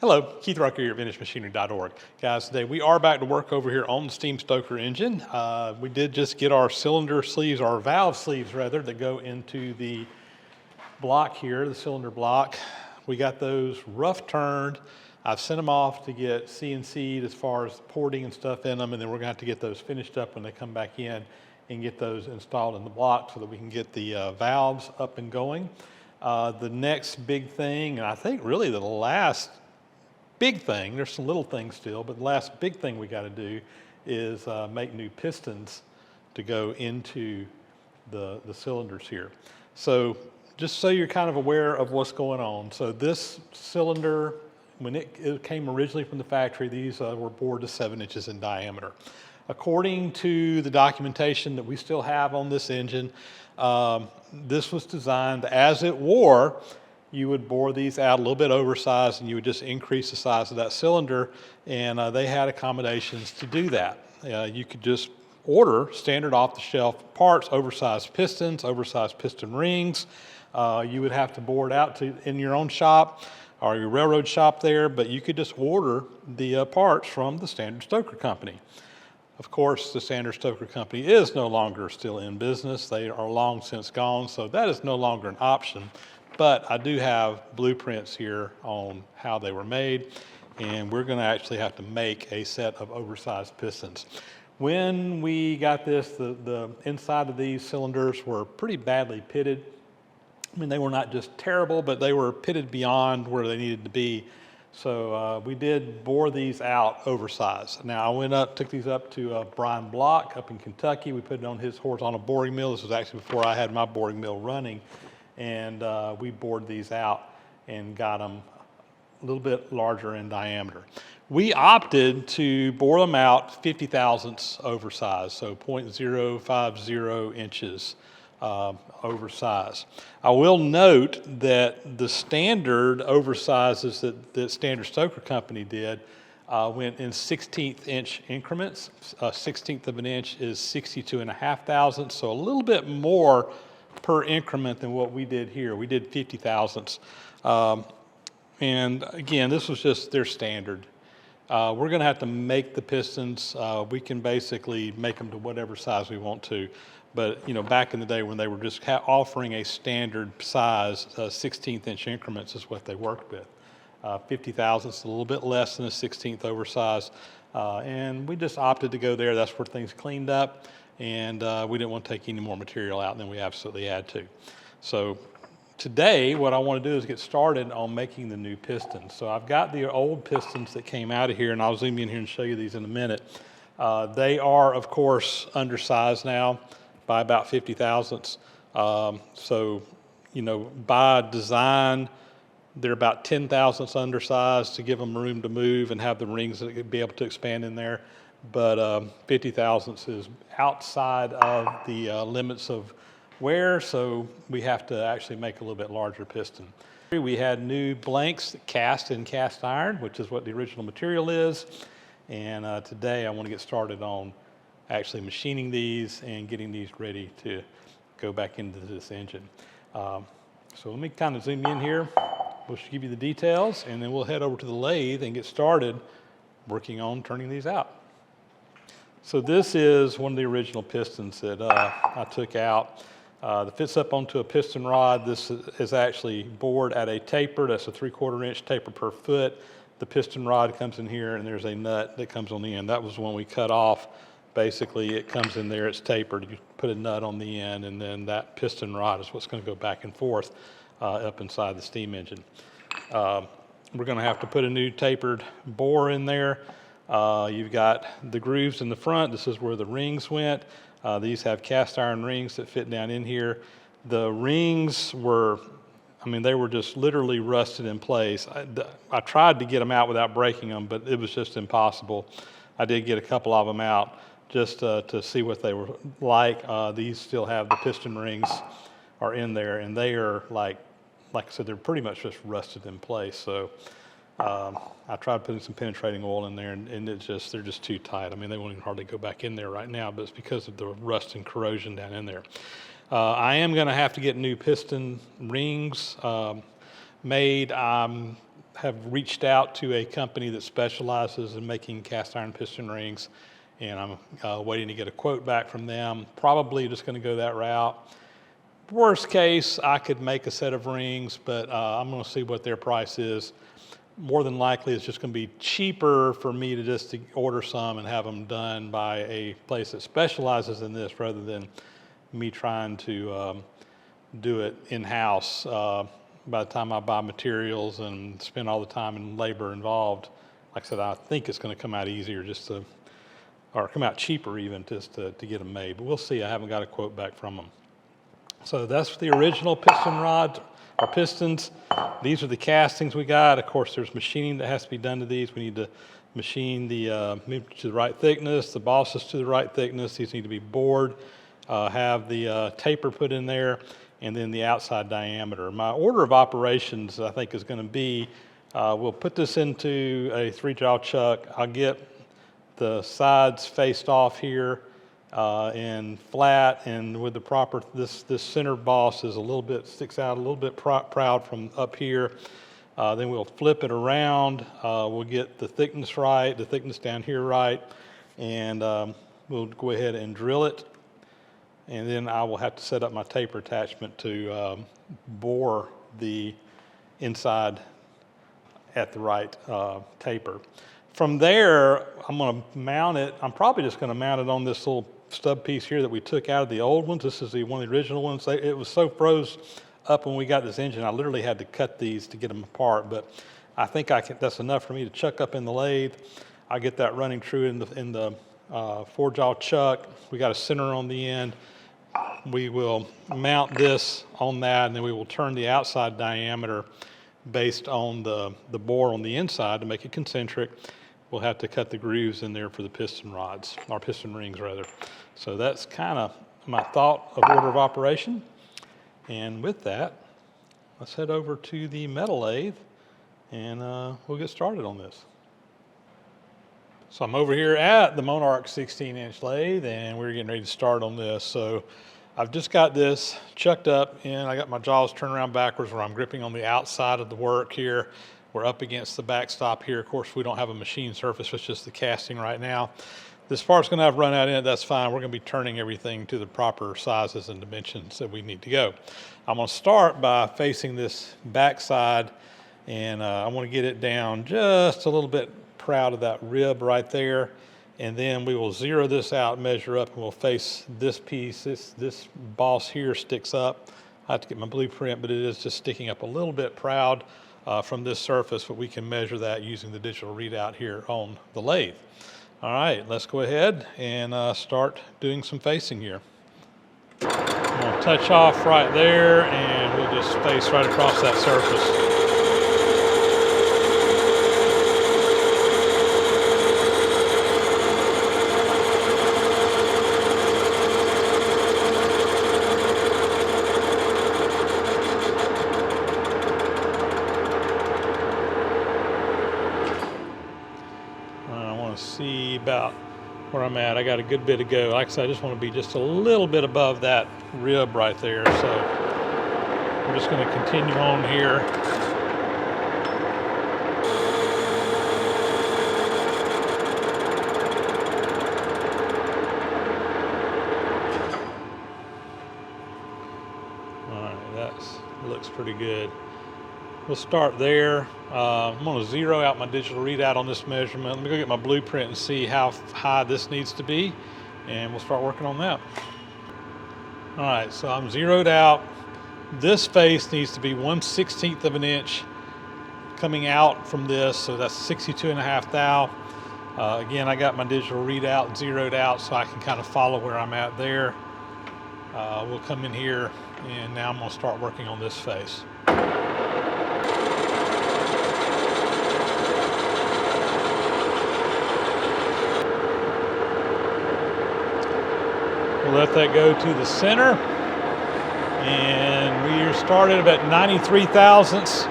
Hello, Keith Rucker here at VintageMachinery.org. Guys, today we are back to work over here on the steam Stoker engine. We did just get our cylinder sleeves, our valve sleeves rather, that go into the block here, the cylinder block. We got those rough turned. I've sent them off to get CNC'd as far as porting and stuff in them, and then we're going to have to get those finished up when they come back in and get those installed in the block so that we can get the valves up and going. The next big thing, and I think really the last big thing, there's some little things still, but the last big thing we got to do is make new pistons to go into the cylinders here. So just so you're kind of aware of what's going on. So this cylinder, when it came originally from the factory, these were bored to 7 inches in diameter. According to the documentation that we still have on this engine, this was designed as it wore. You would bore these out a little bit oversized and you would just increase the size of that cylinder, and they had accommodations to do that. You could just order standard off-the-shelf parts, oversized pistons, oversized piston rings. You would have to bore it out in your own shop or your railroad shop there, but you could just order the parts from the Standard Stoker Company. Of course, the Standard Stoker Company is no longer still in business. They are long since gone, so that is no longer an option. But I do have blueprints here on how they were made, and we're going to actually have to make a set of oversized pistons. When we got this, the inside of these cylinders were pretty badly pitted. I mean, they were not just terrible, but they were pitted beyond where they needed to be. So we did bore these out oversized. Now, I went up, took these up to Brian Block up in Kentucky. We put it on his horizontal boring mill. This was actually before I had my boring mill running. And we bored these out and got them a little bit larger in diameter. We opted to bore them out 50 thousandths oversized, so 0.050 inches oversized. I will note that the standard oversizes that Standard Stoker Company did went in 16th inch increments. 1/16 of an inch is 62.5 thousandths, so a little bit more per increment than what we did here. We did 50 thousandths. And again, this was just their standard. We're going to have to make the pistons. We can basically make them to whatever size we want to. But you know, back in the day when they were just offering a standard size, 16th inch increments is what they worked with. 50 thousandths, a little bit less than a 16th oversized. And we just opted to go there. That's where things cleaned up. And we didn't want to take any more material out than we absolutely had to. So today, what I want to do is get started on making the new pistons. So I've got the old pistons that came out of here, and I'll zoom in here and show you these in a minute. They are, of course, undersized now by about 50 thousandths. So, you know, by design, they're about 10 thousandths undersized to give them room to move and have the rings that could be able to expand in there. But 50 thousandths is outside of the limits of wear, so we have to actually make a little bit larger piston. We had new blanks cast in cast iron, which is what the original material is. And today I want to get started on actually machining these and getting these ready to go back into this engine. So let me kind of zoom in here. We'll give you the details, and then we'll head over to the lathe and get started working on turning these out. So this is one of the original pistons that I took out. That fits up onto a piston rod. This is actually bored at a taper. That's a 3/4 inch taper per foot. The piston rod comes in here, and there's a nut that comes on the end. That was one we cut off. Basically, it comes in there, it's tapered. You put a nut on the end, and then that piston rod is what's going to go back and forth up inside the steam engine. We're going to have to put a new tapered bore in there. You've got the grooves in the front. This is where the rings went. These have cast iron rings that fit down in here. The rings were, I mean, they were just literally rusted in place. I tried to get them out without breaking them, but it was just impossible. I did get a couple of them out just to see what they were like. These still have the piston rings are in there, and they are like I said, they're pretty much just rusted in place. So I tried putting some penetrating oil in there, and they're just too tight. I mean, they won't even hardly go back in there right now, but it's because of the rust and corrosion down in there. I am going to have to get new piston rings made. I'm have reached out to a company that specializes in making cast iron piston rings, and I'm waiting to get a quote back from them. Probably just going to go that route. Worst case, I could make a set of rings, but I'm going to see what their price is. More than likely, it's just going to be cheaper for me to just order some and have them done by a place that specializes in this rather than me trying to do it in-house. By the time I buy materials and spend all the time and labor involved, like I said, I think it's going to come out easier or come out cheaper even just to get them made. But we'll see. I haven't got a quote back from them. So that's the original piston rods or pistons. These are the castings we got. Of course, there's machining that has to be done to these. We need to machine the to the right thickness, the bosses to the right thickness. These need to be bored, have the taper put in there, and then the outside diameter. My order of operations, I think, is going to be, we'll put this into a 3-jaw chuck. I'll get the sides faced off here and flat, and with the proper, this center boss is sticks out a little bit proud from up here. Then we'll flip it around. We'll get the thickness right, the thickness down here right, and we'll go ahead and drill it. And then I will have to set up my taper attachment to bore the inside at the right taper. From there, I'm going to mount it. I'm probably just going to mount it on this little stub piece here that we took out of the old ones. This is one of the original ones. It was so froze up when we got this engine, I literally had to cut these to get them apart. But I think that's enough for me to chuck up in the lathe. I'll get that running true in the 4-jaw chuck. We got a center on the end. We will mount this on that, and then we will turn the outside diameter based on the bore on the inside to make it concentric. We'll have to cut the grooves in there for the piston rods, or piston rings rather. So that's kind of my thought of order of operation. And with that, let's head over to the metal lathe and we'll get started on this. So I'm over here at the Monarch 16-inch lathe, and we're getting ready to start on this. So I've just got this chucked up, and I got my jaws turned around backwards where I'm gripping on the outside of the work here. We're up against the backstop here. Of course, we don't have a machine surface, it's just the casting right now. This part's going to have run out in it, that's fine. We're going to be turning everything to the proper sizes and dimensions that we need to go. I'm going to start by facing this backside, and I want to get it down just a little bit proud of that rib right there, and then we will zero this out, measure up, and we'll face this piece. This boss here sticks up. I have to get my blueprint, but it is just sticking up a little bit proud from this surface, but we can measure that using the digital readout here on the lathe. All right, let's go ahead and start doing some facing here. I'm going to touch off right there, and we'll just face right across that surface. See about where I'm at. I got a good bit to go. Like I said, I just want to be just a little bit above that rib right there. So we're just going to continue on here. All right, that looks pretty good. We'll start there. I'm going to zero out my digital readout on this measurement. Let me go get my blueprint and see how high this needs to be, and we'll start working on that. All right, so I'm zeroed out. This face needs to be 1/16 of an inch coming out from this, so that's 62.5 thou. Again, I got my digital readout zeroed out so I can kind of follow where I'm at there. We'll come in here, and now I'm going to start working on this face. We'll let that go to the center, and we are started at 93 thousandths,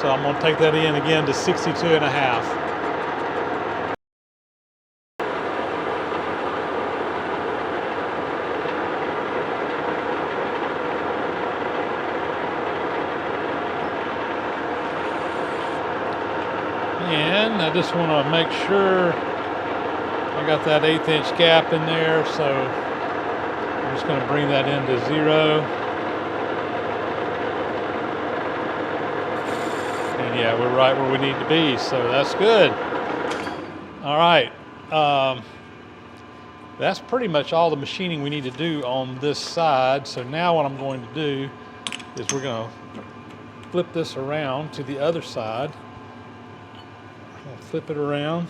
so I'm going to take that in again to 62.5. I just want to make sure I got that 1/8 inch gap in there, so I'm just going to bring that into 0. And yeah, we're right where we need to be, so that's good. All right. That's pretty much all the machining we need to do on this side. So now what I'm going to do is we're going to flip this around to the other side. I'll flip it around.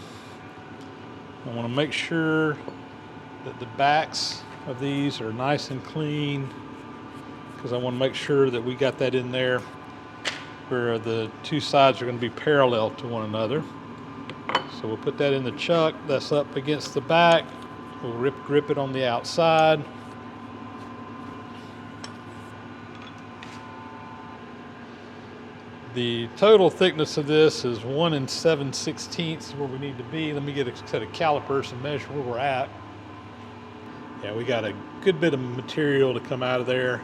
I want to make sure that the backs of these are nice and clean, because I want to make sure that we got that in there where the two sides are going to be parallel to one another. So we'll put that in the chuck. That's up against the back. We'll grip it on the outside. The total thickness of this is 1 7/16 where we need to be. Let me get a set of calipers and measure where we're at. Yeah, we got a good bit of material to come out of there.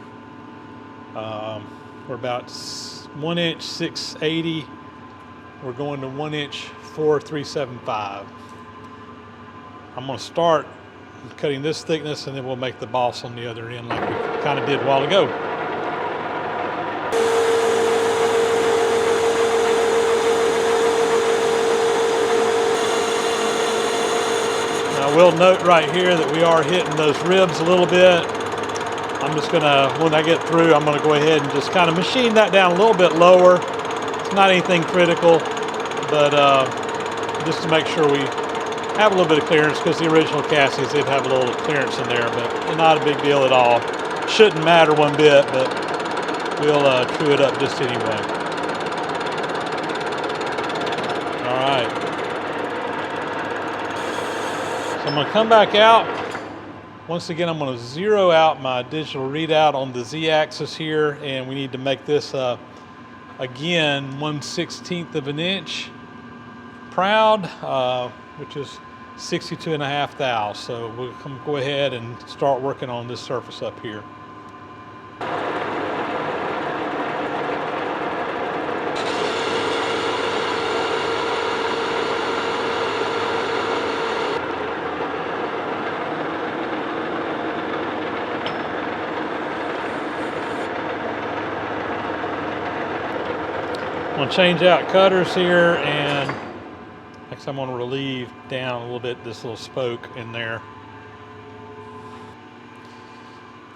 We're about 1 inch 680. We're going to 1 inch 4.375. I'm going to start cutting this thickness, and then we'll make the boss on the other end like we kind of did a while ago. Now I will note right here that we are hitting those ribs a little bit. I'm just gonna, when I get through, I'm gonna go ahead and just kind of machine that down a little bit lower. It's not anything critical, but just to make sure we have a little bit of clearance, because the original Cassies did have a little clearance in there, but not a big deal at all. Shouldn't matter one bit, but we'll true it up just anyway. All right. So I'm going to come back out. Once again, I'm going to zero out my digital readout on the Z-axis here, and we need to make this again 1/16 of an inch proud, which is 62.5 thou. So we'll go ahead and start working on this surface up here. I'm going to change out cutters here, and next I'm going to relieve down a little bit this little spoke in there.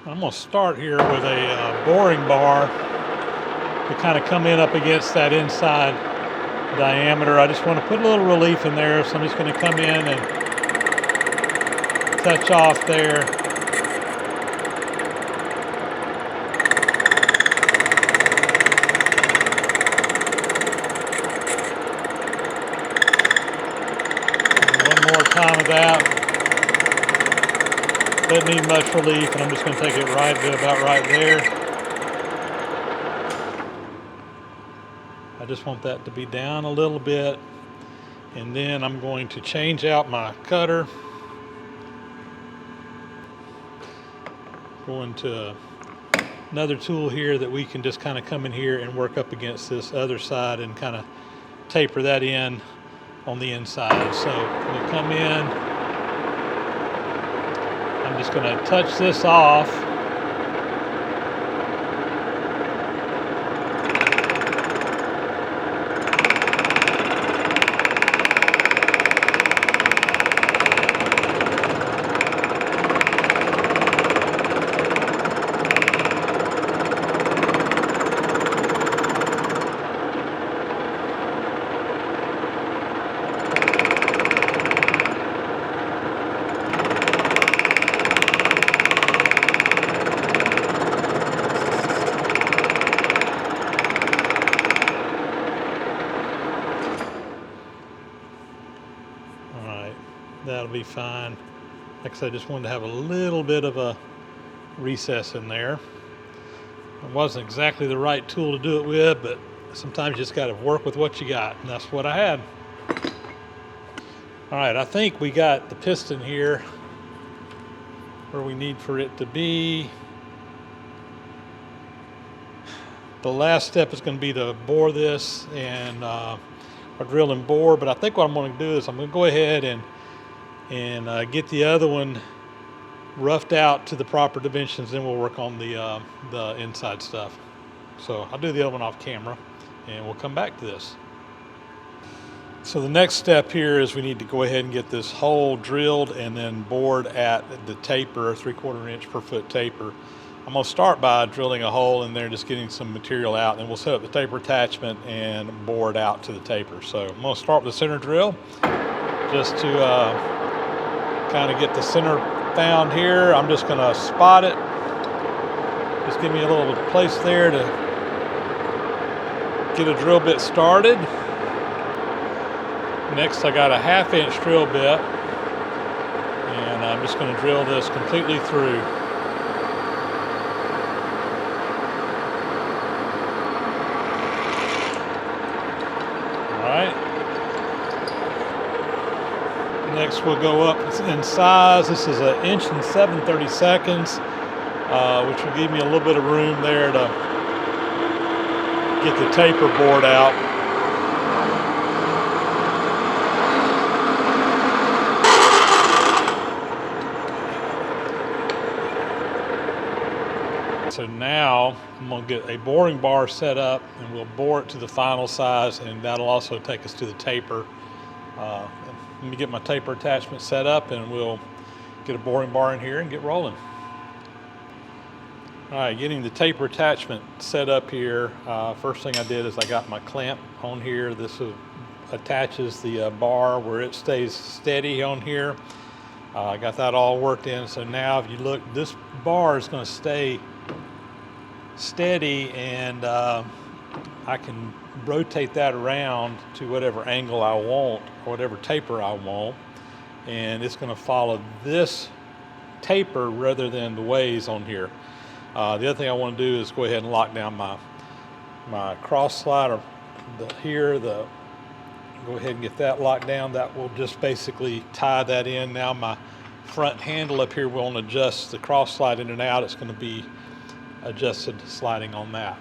I'm going to start here with a boring bar to kind of come in up against that inside diameter. I just want to put a little relief in there, so I'm just going to come in and touch off there. Time of that. Doesn't need much relief, and I'm just going to take it right to about right there. I just want that to be down a little bit, and then I'm going to change out my cutter. Go into another tool here that we can just kind of come in here and work up against this other side and kind of taper that in on the inside. So we'll come in. I'm just going to touch this off. That'll be fine. Like I said, I just wanted to have a little bit of a recess in there. It wasn't exactly the right tool to do it with, but sometimes you just got to work with what you got, and that's what I had. All right, I think we got the piston here where we need for it to be. The last step is going to be to bore this, and or drill and bore, but I think what I'm going to do is I'm going to go ahead and get the other one roughed out to the proper dimensions, then we'll work on the inside stuff. So I'll do the other one off camera and we'll come back to this. So the next step here is we need to go ahead and get this hole drilled and then bored at the taper, 3/4 inch per foot taper. I'm going to start by drilling a hole in there, just getting some material out, and then we'll set up the taper attachment and bore it out to the taper. So I'm going to start with the center drill just to kind of get the center found here. I'm just going to spot it. Just give me a little place there to get a drill bit started. Next, I got a 1/2 inch drill bit, and I'm just going to drill this completely through. All right. Next, we'll go up in size. This is 1 inch and 7/32, which will give me a little bit of room there to get the taper bored out. So now I'm going to get a boring bar set up and we'll bore it to the final size, and that'll also take us to the taper. Let me get my taper attachment set up and we'll get a boring bar in here and get rolling. All right, getting the taper attachment set up here. First thing I did is I got my clamp on here. This attaches the bar where it stays steady on here. I got that all worked in. So now if you look, this bar is going to stay steady, and I can rotate that around to whatever angle I want or whatever taper I want, and it's going to follow this taper rather than the ways on here. The other thing I want to do is go ahead and lock down my cross slide or go ahead and get that locked down. That will just basically tie that in. Now my front handle up here won't adjust the cross slide in and out. It's going to be adjusted sliding on that.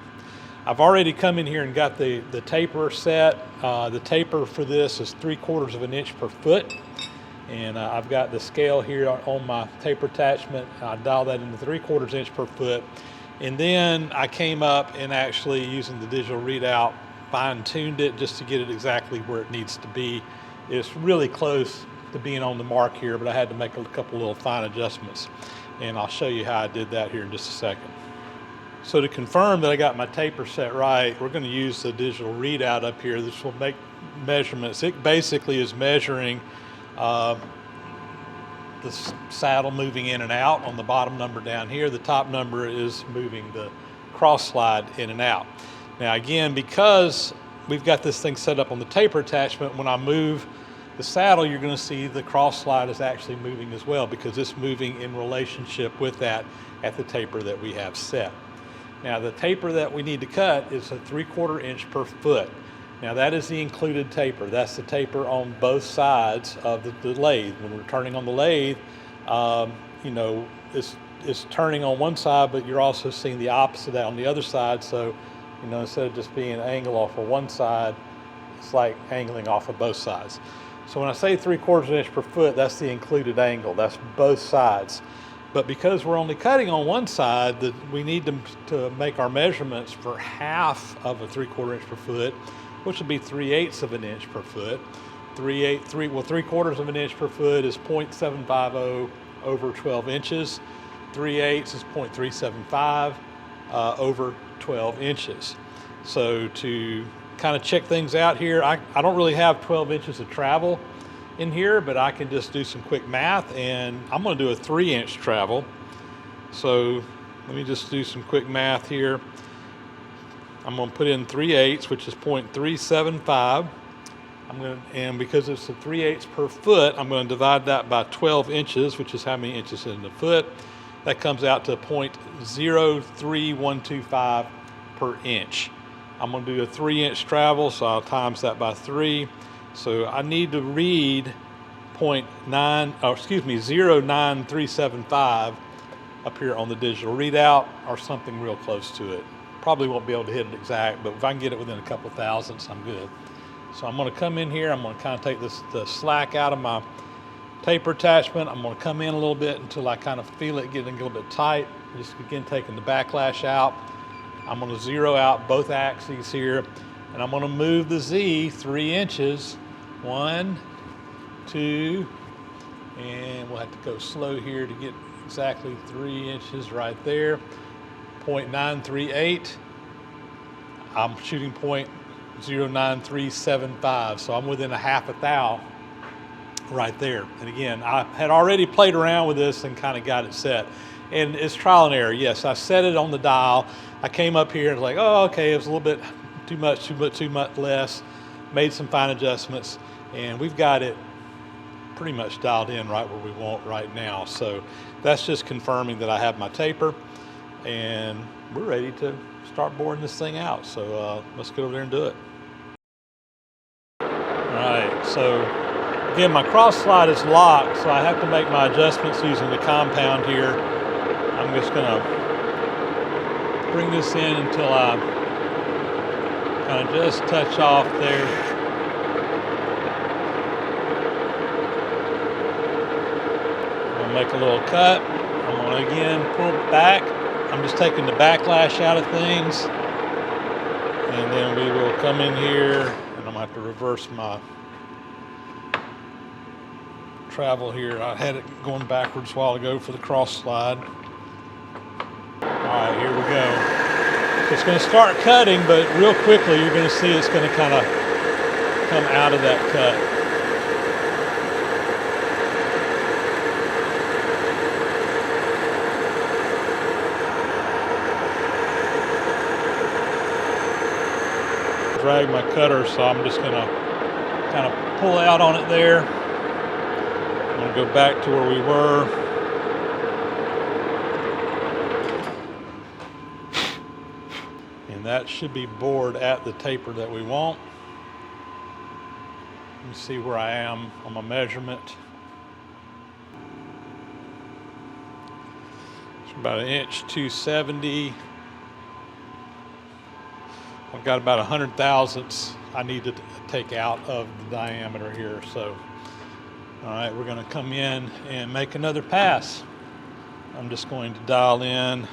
I've already come in here and got the taper set. The taper for this is 3/4 inch per foot, and I've got the scale here on my taper attachment. I dial that into 3/4 inch per foot, and then I came up and actually using the digital readout fine-tuned it just to get it exactly where it needs to be. It's really close to being on the mark here, but I had to make a couple little fine adjustments, and I'll show you how I did that here in just a second. So to confirm that I got my taper set right, we're going to use the digital readout up here. This will make measurements. It basically is measuring the saddle moving in and out on the bottom number down here. The top number is moving the cross slide in and out. Now again, because we've got this thing set up on the taper attachment, when I move the saddle, you're going to see the cross slide is actually moving as well, because it's moving in relationship with that at the taper that we have set. Now the taper that we need to cut is a 3/4 inch per foot. Now that is the included taper. That's the taper on both sides of the lathe. When we're turning on the lathe, you know, it's turning on one side, but you're also seeing the opposite on the other side. So, you know, instead of just being an angle off of one side, it's like angling off of both sides. So when I say 3/4 inch per foot, that's the included angle. That's both sides. But because we're only cutting on one side, we need to make our measurements for half of a 3/4 inch per foot, which would be 3/8 inch per foot. 3/4 inch per foot is 0.750 over 12 inches. 3/8 is 0.375 over 12 inches. So to kind of check things out here, I don't really have 12 inches of travel in here, but I can just do some quick math, and I'm going to do a 3-inch travel. So let me just do some quick math here. I'm going to put in 3/8, which is 0.375. And because it's a 3/8 per foot, I'm going to divide that by 12 inches, which is how many inches in the foot. That comes out to 0.03125 per inch. I'm going to do a 3-inch travel, so I'll times that by 3. So I need to read 0.9375 up here on the digital readout, or something real close to it. Probably won't be able to hit it exact, but if I can get it within a couple thousandths, I'm good. So I'm going to come in here, I'm going to kind of take the slack out of my taper attachment. I'm going to come in a little bit until I kind of feel it getting a little bit tight. Just begin taking the backlash out. I'm going to zero out both axes here, and I'm going to move the Z 3 inches. 1, 2, and we'll have to go slow here to get exactly 3 inches right there. 0.938. I'm shooting 0.09375, so I'm within a half a thou right there. And again, I had already played around with this and kind of got it set. And it's trial and error. Yes, I set it on the dial. I came up here and was like, oh, okay, it was a little bit too much less. Made some fine adjustments, and we've got it pretty much dialed in right where we want right now. So that's just confirming that I have my taper, and we're ready to start boring this thing out. So let's get over there and do it. All right, so again, my cross slide is locked, so I have to make my adjustments using the compound here. I'm just gonna bring this in until I kind of just touch off there. I'm gonna make a little cut. I'm gonna again pull it back. I'm just taking the backlash out of things. And then we will come in here, and I'm gonna have to reverse my travel here. I had it going backwards a while ago for the cross slide. All right, here we go. So it's going to start cutting, but real quickly you're going to see it's going to kind of come out of that cut. Drag my cutter, so I'm just going to kind of pull out on it there. I'm going to go back to where we were. That should be bored at the taper that we want. Let me see where I am on my measurement. It's about 1.270 inches. I've got about 100 thousandths I need to take out of the diameter here. So, all right, we're going to come in and make another pass. I'm just going to dial in.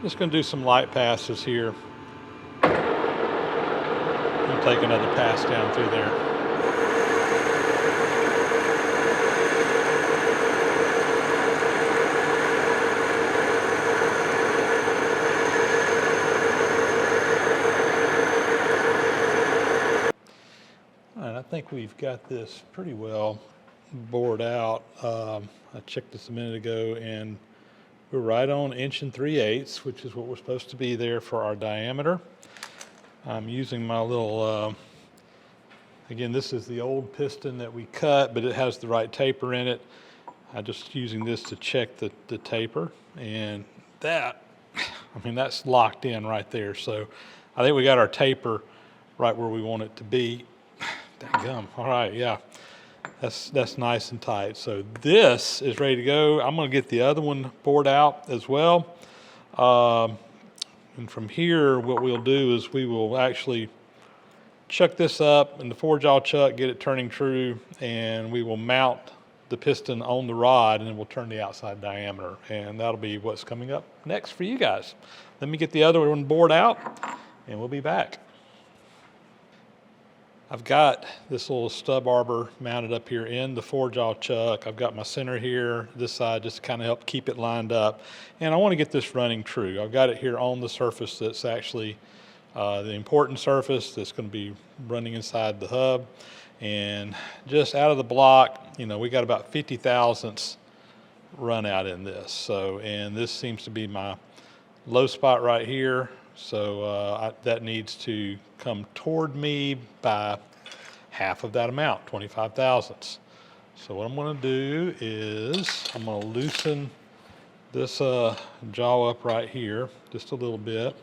Just going to do some light passes here. I'll take another pass down through there. All right, I think we've got this pretty well bored out. I checked this a minute ago, and we're right on 1 3/8 inches, which is what we're supposed to be there for our diameter. I'm using my little, again, this is the old piston that we cut, but it has the right taper in it. I'm just using this to check the taper, and that, I mean, that's locked in right there. So I think we got our taper right where we want it to be. Dadgum. All right, yeah. That's nice and tight. So this is ready to go. I'm going to get the other one bored out as well. And from here, what we'll do is we will actually chuck this up in the 4-jaw chuck, get it turning true, and we will mount the piston on the rod, and then we'll turn the outside diameter. And that'll be what's coming up next for you guys. Let me get the other one bored out, and we'll be back. I've got this little stub arbor mounted up here in the 4-jaw chuck. I've got my center here, this side, just to kind of help keep it lined up. And I want to get this running true. I've got it here on the surface that's actually the important surface that's going to be running inside the hub. And just out of the block, you know, we got about 50 thousandths run out in this. So, and this seems to be my low spot right here. So that needs to come toward me by half of that amount, 25 thousandths. So what I'm going to do is I'm going to loosen this jaw up right here just a little bit.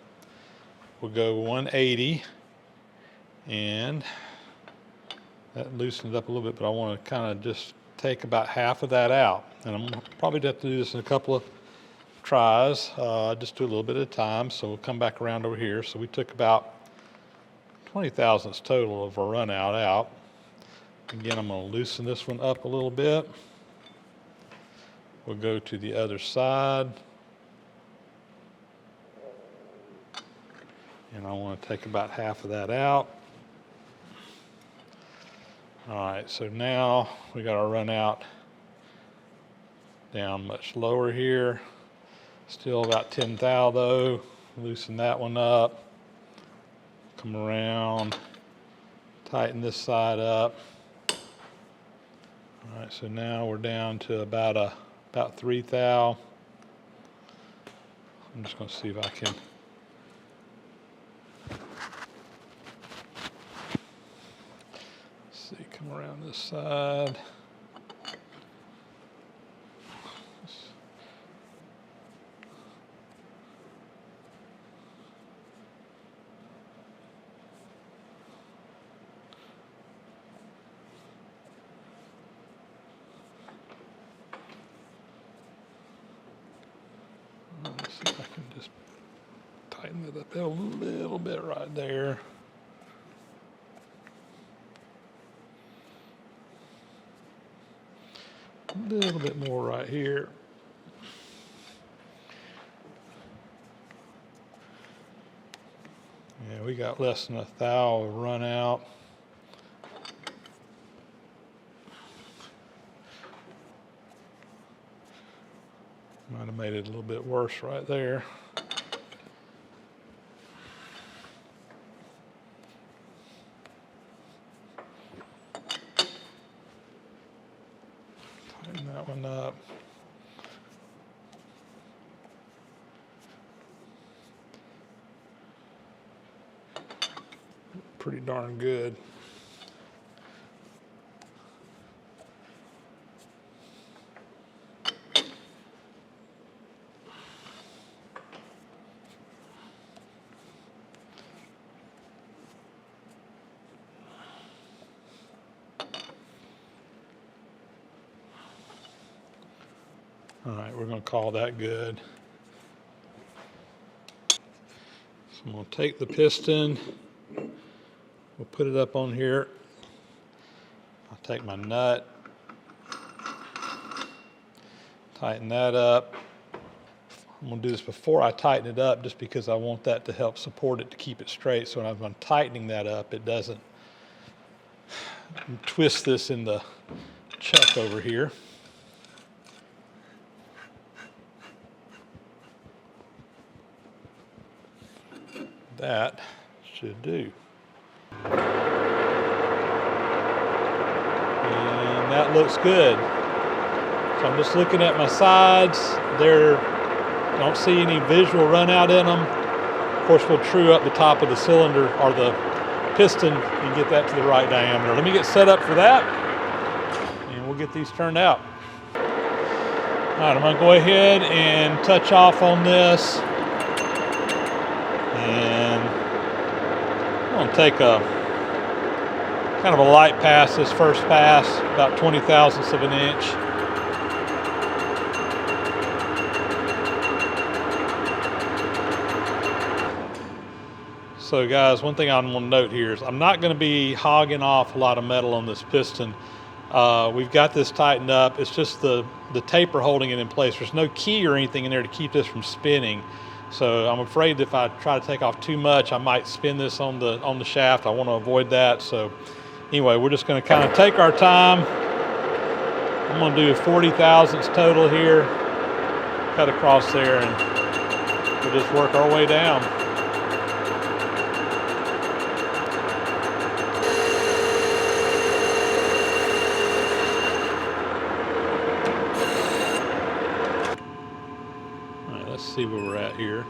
We'll go 180, and that loosened it up a little bit, but I want to kind of just take about half of that out. And I'm probably have to do this in a couple of tries. Just do a little bit at a time. So we'll come back around over here. So we took about 20 thousandths total of a run out. Again, I'm going to loosen this one up a little bit. We'll go to the other side. And I want to take about half of that out. All right, so now we got our run out down much lower here. Still about 10 thou though. Loosen that one up. Come around, tighten this side up. All right, so now we're down to about 3 thou. I'm just going to see if I can. Let's see, come around this side. Let's see if I can just tighten it up a little bit right there. A little bit more right here. Yeah, we got less than 1 thou run out. Might have made it a little bit worse right there. Tighten that one up. Pretty darn good. All right, we're going to call that good. So I'm going to take the piston, we'll put it up on here. I'll take my nut, tighten that up. I'm going to do this before I tighten it up just because I want that to help support it to keep it straight. So when I'm tightening that up, it doesn't twist this in the chuck over here. That should do. And that looks good. So I'm just looking at my sides. Don't see any visual run out in them. Of course, we'll true up the top of the cylinder or the piston and get that to the right diameter. Let me get set up for that and we'll get these turned out. All right, I'm going to go ahead and touch off on this. And I'm going to take a kind of a light pass this first pass, about 20 thousandths of an inch. So guys, one thing I want to note here is I'm not going to be hogging off a lot of metal on this piston. We've got this tightened up. It's just the taper holding it in place. There's no key or anything in there to keep this from spinning. So I'm afraid if I try to take off too much, I might spin this on the shaft. I want to avoid that. So anyway, we're just going to kind of take our time. I'm going to do 40 thousandths total here. Cut across there and we'll just work our way down. Let's see where we're at here.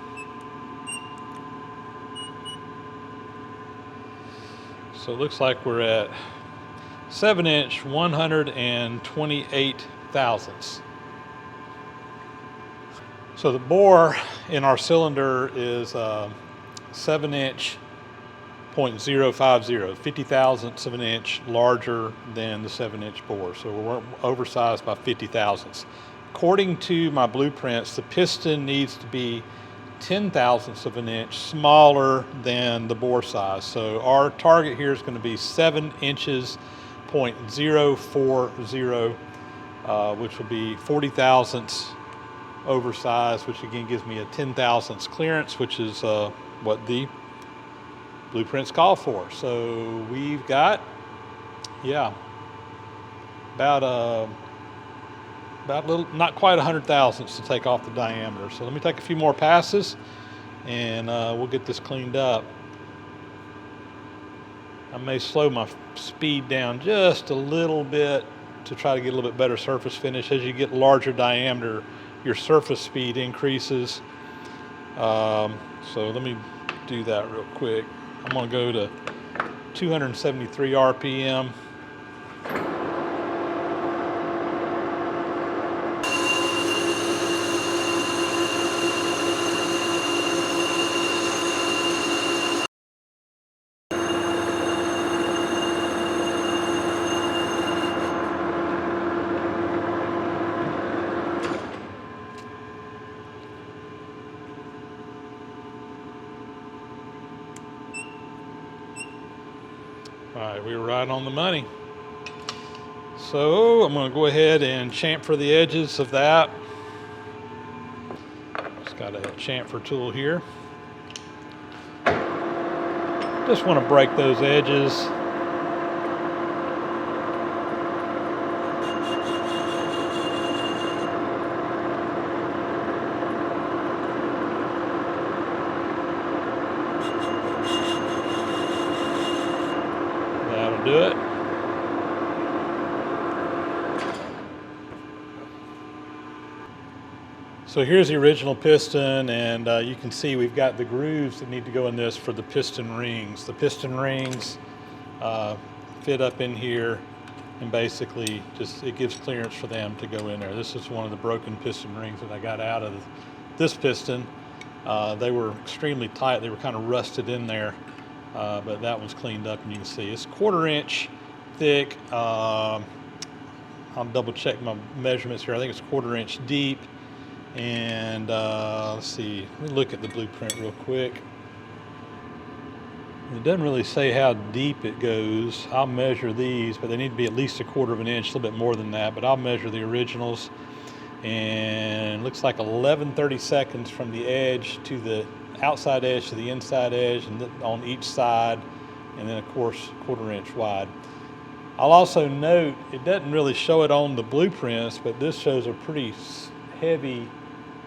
So it looks like we're at 7-inch, 128 thousandths. So the bore in our cylinder is 7-inch, 0.050, 50 thousandths of an inch larger than the 7-inch bore. So we're oversized by 50 thousandths. According to my blueprints, the piston needs to be 10 thousandths of an inch smaller than the bore size. So our target here is going to be 7 inches, 0.040, which will be 40 thousandths oversized, which again gives me a 10 thousandths clearance, which is what the blueprints call for. So we've got, yeah, about a little, not quite 100 thousandths to take off the diameter. So let me take a few more passes and we'll get this cleaned up. I may slow my speed down just a little bit to try to get a little bit better surface finish. As you get larger diameter, your surface speed increases. So let me do that real quick. I'm going to go to 273 RPM. All right, we were right on the money. So I'm going to go ahead and chamfer the edges of that. Just got a chamfer tool here. Just want to break those edges. Do it. So here's the original piston, and you can see we've got the grooves that need to go in this for the piston rings. The piston rings fit up in here, and basically just it gives clearance for them to go in there. This is one of the broken piston rings that I got out of this piston. They were extremely tight. They were kind of rusted in there. But that one's cleaned up, and you can see it's 1/4 inch thick. I'll double check my measurements here. I think it's 1/4 inch deep. And let's see, let me look at the blueprint real quick. It doesn't really say how deep it goes. I'll measure these, but they need to be at least 1/4 inch, a little bit more than that, but I'll measure the originals. And it looks like 11/32 from the edge to the outside edge to the inside edge, and on each side, and then of course 1/4 inch wide. I'll also note, it doesn't really show it on the blueprints, but this shows a pretty heavy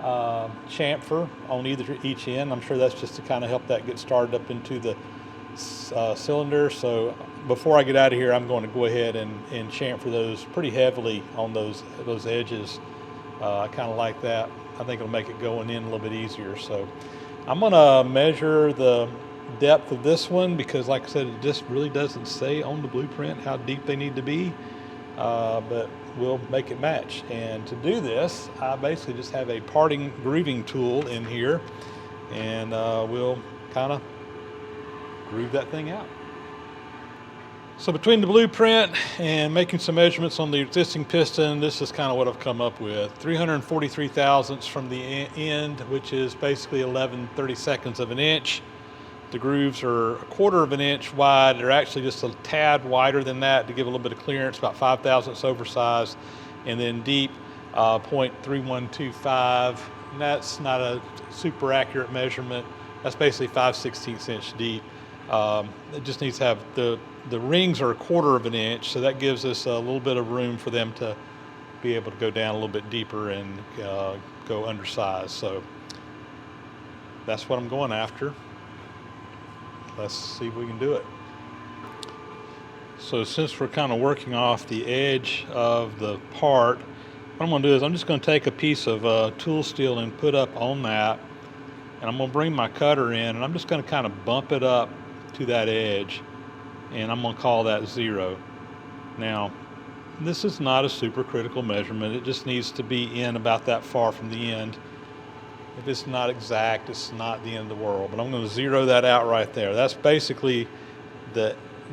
chamfer on each end. I'm sure that's just to kind of help that get started up into the cylinder. So before I get out of here, I'm going to go ahead and chamfer those pretty heavily on those edges. I kind of like that. I think it'll make it going in a little bit easier. So I'm going to measure the depth of this one, because like I said, it just really doesn't say on the blueprint how deep they need to be, but we'll make it match. And to do this, I basically just have a parting grooving tool in here, and we'll kind of groove that thing out. So between the blueprint and making some measurements on the existing piston, this is kind of what I've come up with. 343 thousandths from the end, which is basically 11/32 of an inch. The grooves are 1/4 inch wide. They're actually just a tad wider than that to give a little bit of clearance, about 5 thousandths oversized. And then deep, 0.3125. And that's not a super accurate measurement. That's basically 5/16 inch deep. It just needs to have the rings are 1/4 inch, so that gives us a little bit of room for them to be able to go down a little bit deeper and go undersized. So that's what I'm going after. Let's see if we can do it. So since we're kind of working off the edge of the part, what I'm going to do is I'm just going to take a piece of tool steel and put up on that, and I'm going to bring my cutter in, and I'm just going to kind of bump it up to that edge, and I'm going to call that 0. Now, this is not a super critical measurement. It just needs to be in about that far from the end. If it's not exact, it's not the end of the world, but I'm going to 0 that out right there. That's basically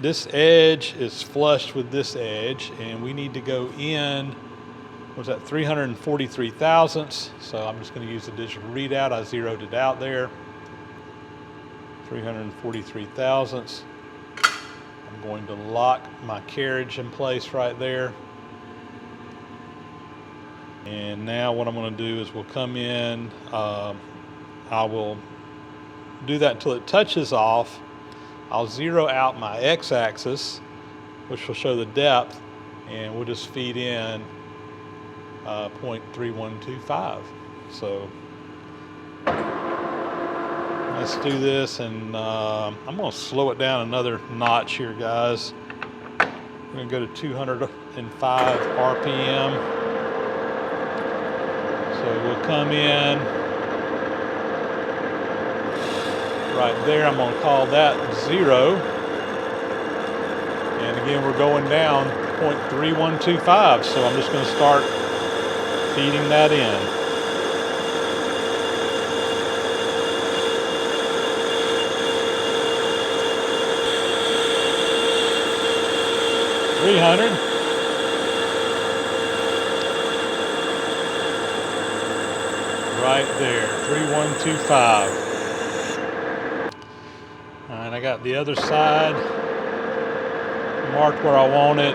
this edge is flush with this edge, and we need to go in was at 343 thousandths. So I'm just going to use the digital readout. I zeroed it out there. 343 thousandths. I'm going to lock my carriage in place right there. And now what I'm going to do is we'll come in, I will do that until it touches off. I'll zero out my x-axis, which will show the depth, and we'll just feed in 0.3125. So let's do this, and I'm going to slow it down another notch here, guys. I'm going to go to 205 RPM. So we'll come in right there. I'm going to call that 0. And again, we're going down 0.3125. So I'm just going to start feeding that in. $300. Right there, 3125. All right, I got the other side marked where I want it.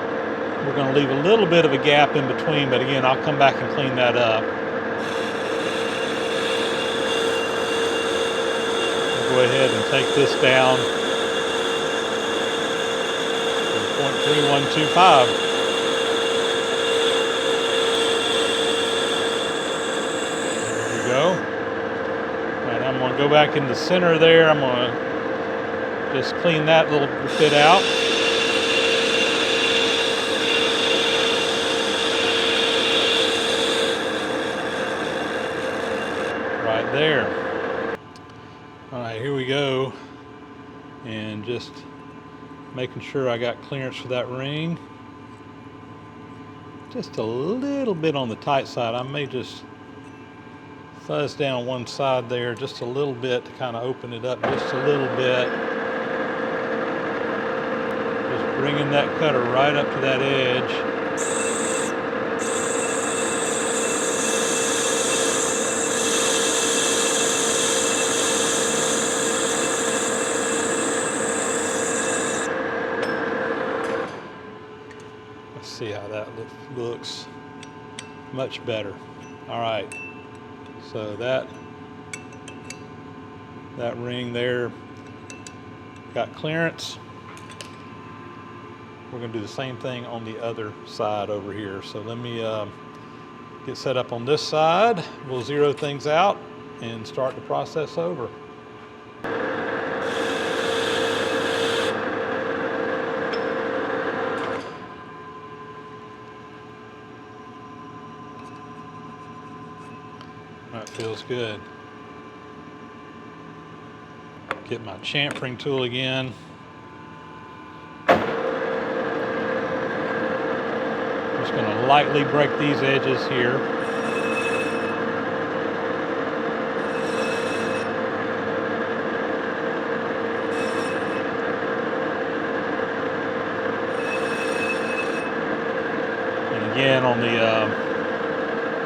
We're going to leave a little bit of a gap in between, but again, I'll come back and clean that up. We'll go ahead and take this down to 0.3125. Go. Right, I'm going to go back in the center there. I'm going to just clean that little bit out. Right there. All right, here we go. And just making sure I got clearance for that ring. Just a little bit on the tight side. I may just fuzz down one side there just a little bit to kind of open it up just a little bit. Just bringing that cutter right up to that edge. Let's see how that looks. Much better. All right. So that ring there got clearance. We're going to do the same thing on the other side over here. So let me get set up on this side. We'll zero things out and start the process over. That feels good. Get my chamfering tool again. I'm just going to lightly break these edges here. And again, on the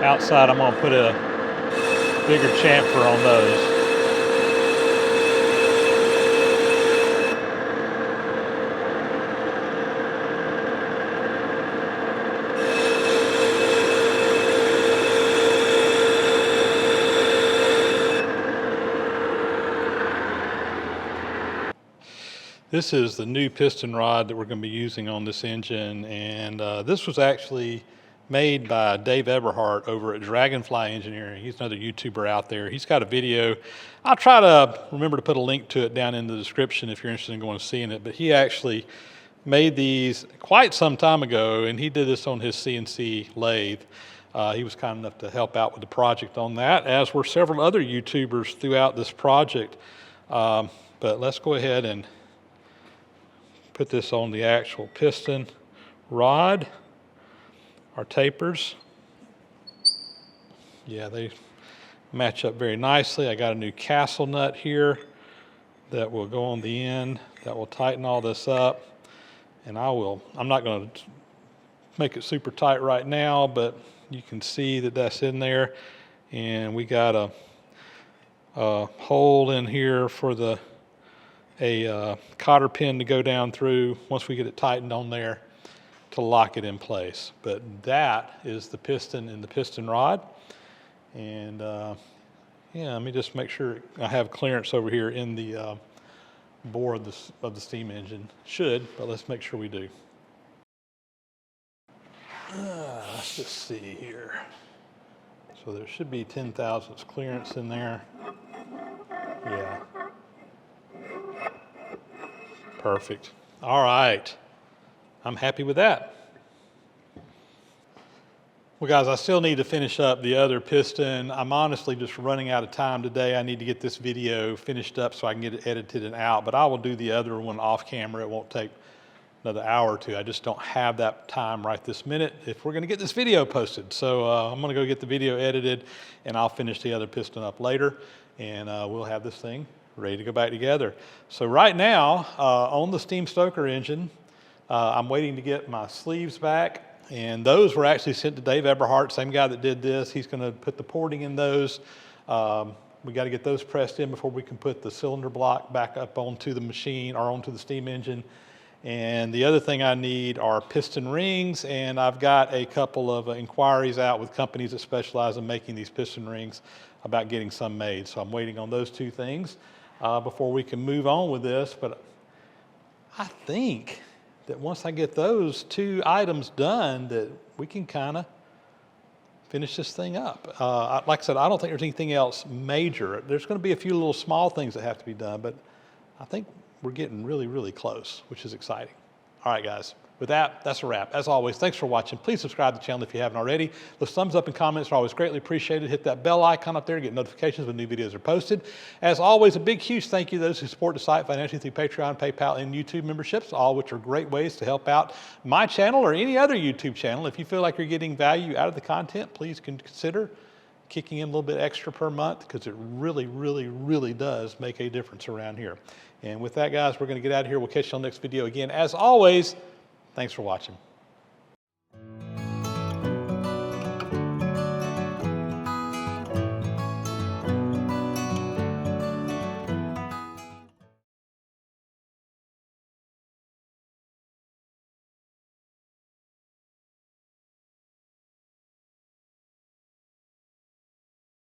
outside, I'm going to put a bigger chamfer on those. This is the new piston rod that we're going to be using on this engine, and this was actually made by Dave Eberhardt over at Dragonfly Engineering. He's another YouTuber out there. He's got a video. I'll try to remember to put a link to it down in the description if you're interested in going and seeing it. But he actually made these quite some time ago, and he did this on his CNC lathe. He was kind enough to help out with the project on that, as were several other YouTubers throughout this project. But let's go ahead and put this on the actual piston rod. Our tapers, yeah, they match up very nicely. I got a new castle nut here that will go on the end that will tighten all this up. And I'm not going to make it super tight right now, but You can see that that's in there, and we got a hole in here for a cotter pin to go down through once we get it tightened on there to lock it in place. But that is the piston and the piston rod. And yeah, let me just make sure I have clearance over here in the bore of the steam engine. Should, but let's make sure we do. Let's just see here. So there should be 10 thousandths clearance in there. Yeah. Perfect. All right. I'm happy with that. Well, guys, I still need to finish up the other piston. I'm honestly just running out of time today. I need to get this video finished up so I can get it edited and out, but I will do the other one off camera. It won't take another hour or two. I just don't have that time right this minute if we're going to get this video posted. So I'm going to go get the video edited, and I'll finish the other piston up later, and we'll have this thing ready to go back together. So right now, on the steam Stoker engine, I'm waiting to get my sleeves back, and those were actually sent to Dave Eberhardt, same guy that did this. He's going to put the porting in those. We got to get those pressed in before we can put the cylinder block back up onto the machine or onto the steam engine. And the other thing I need are piston rings, and I've got a couple of inquiries out with companies that specialize in making these piston rings about getting some made. So I'm waiting on those two things before we can move on with this. But I think that once I get those two items done, that we can kind of finish this thing up. Like I said, I don't think there's anything else major. There's going to be a few little small things that have to be done, but I think we're getting really, really close, which is exciting. All right, guys. With that, that's a wrap. As always, thanks for watching. Please subscribe to the channel if you haven't already. Those thumbs up and comments are always greatly appreciated. Hit that bell icon up there to get notifications when new videos are posted. As always, a big, huge thank you to those who support the site financially through Patreon, PayPal, and YouTube memberships, all which are great ways to help out my channel or any other YouTube channel. If you feel like you're getting value out of the content, please consider kicking in a little bit extra per month, because it really, really, really does make a difference around here. And with that, guys, we're going to get out of here. We'll catch you on the next video again. As always, thanks for watching.